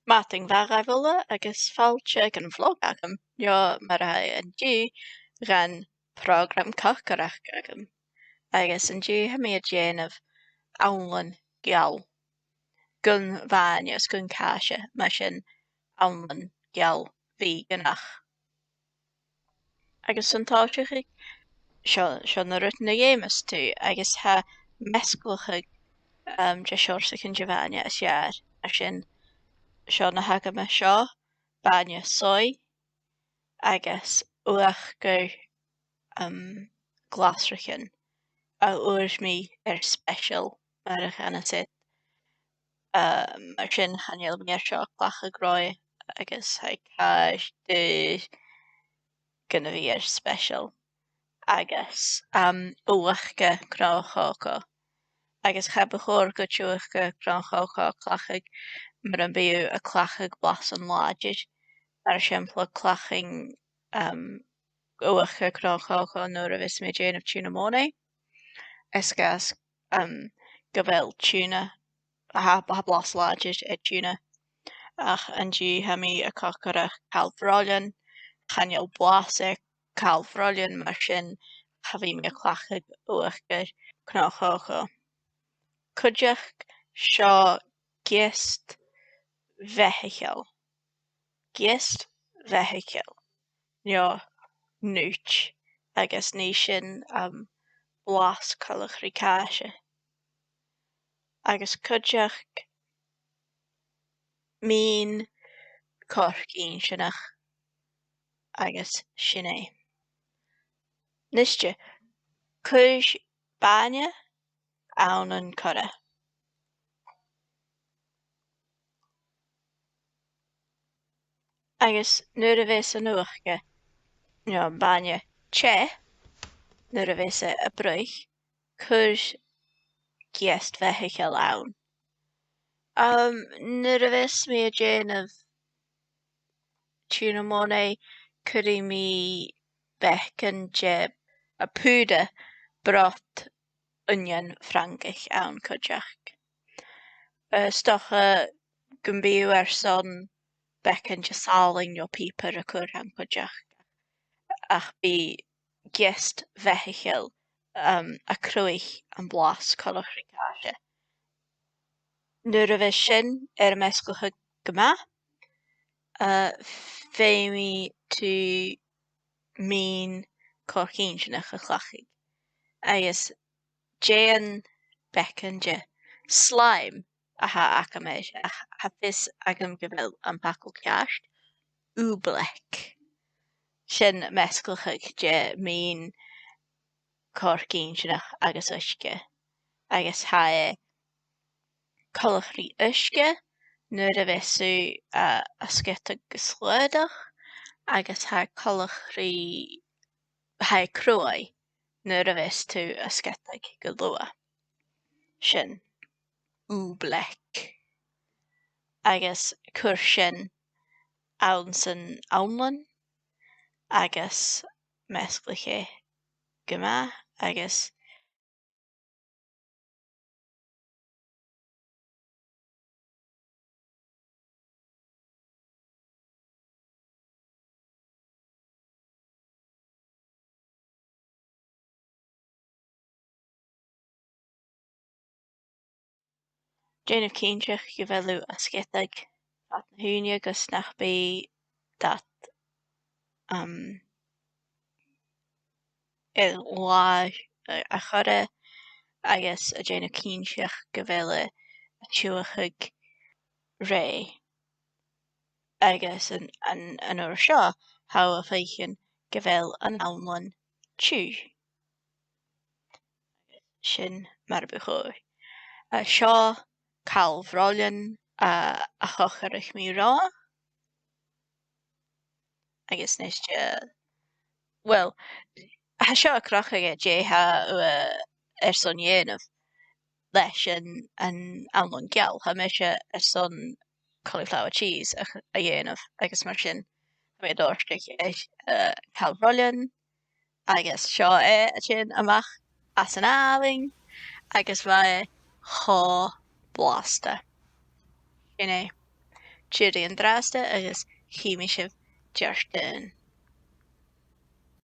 Martin bhearraibhile agus fáilte an bhlog agam jo mar an dí gan program cocarach agam agus an dí ha mé déanamh annlann geal gun bhainneas gun cáise mar sin annlann geal bhìoganach. Agus an táirteach seo na rutain na dhémas tú agus ha mesclacha de seoirsa chun de bhaine a seaar mar sin seo na hagam seo baine soy agus uachgur glasrachan a uair mí special mar a chana sit mar sin chaneal mé seo clacha gráid agus haicáis de gonna bhí special agus uachga gráchócha agus cha bechóir go tuachga gráchócha clachaig mar an bíú a clachaig blas an láidir mar siampla claching uachga gráchócha nuair a bhís mé déanamh túna móna is gas go bhfuil túna ha blas láidir túna ach an dí ha mí a cocarach calbhráilean chaneal blas calbhráilean mar sin ha bhí mé clachaig uachga gráchócha. Cuideach seo gist bheithiciil. Gist bheithiciil. Jo núit agus ní sin blas colachrí cáise. Agus cuideach mín corcín sinach agus sin é. Niste, cuis baine ann an cura. Agus nuair a bhís an uachga baine che nuair a bhís a bruich cuis gist bheithiciil ann. Nuair a bhís mé a déanamh túna móna cuirí mí beccan de a púda brot onion frangach ann cuideach. Stocha gumbíú son beccan de sáling jo pípar a cur an cuideach ach bí gist bheithiciil a cruich an blas colachrí cáise. Nuair a bheith sin a mesclacha gomá féimi tú mín corcín sinach a chhlachaigh agus déan beccan de slime a ha acaméis a ha fis agam go bhfuil an bacal ceast úblech sin mesclacha de mín corcín sinach agus uisce agus ha colachrí uisce nuair a bheitsú a scite agus sléadach agus ha colachrí ha cruai nuair a bhís tú a scite go lua. Sin úblech agus chuir sin ann san annlann agus mesclacha gomá agus déanamh cínteach go bhfuilú a sciteag dat na húine agus nach bí dat i lá a chura agus a déanamh cínteach go bhfuil a tuachaig ré agus an uair seo ha a féicinn go bhfuil an annlann tú sin mar buchóir. Seo calbhráilean a chocharach mí rá agus niste well ha seo a crochaige détha son dhéanamh leis an annlann geal ha mé se son cauliflower cheese a dhéanamh agus mar sin mé dáirteach calbhráilean agus seo a sin amach as an áling agus bheith há blasta. Sin é. tíirí an dráasta agus chiimi sibh deartain.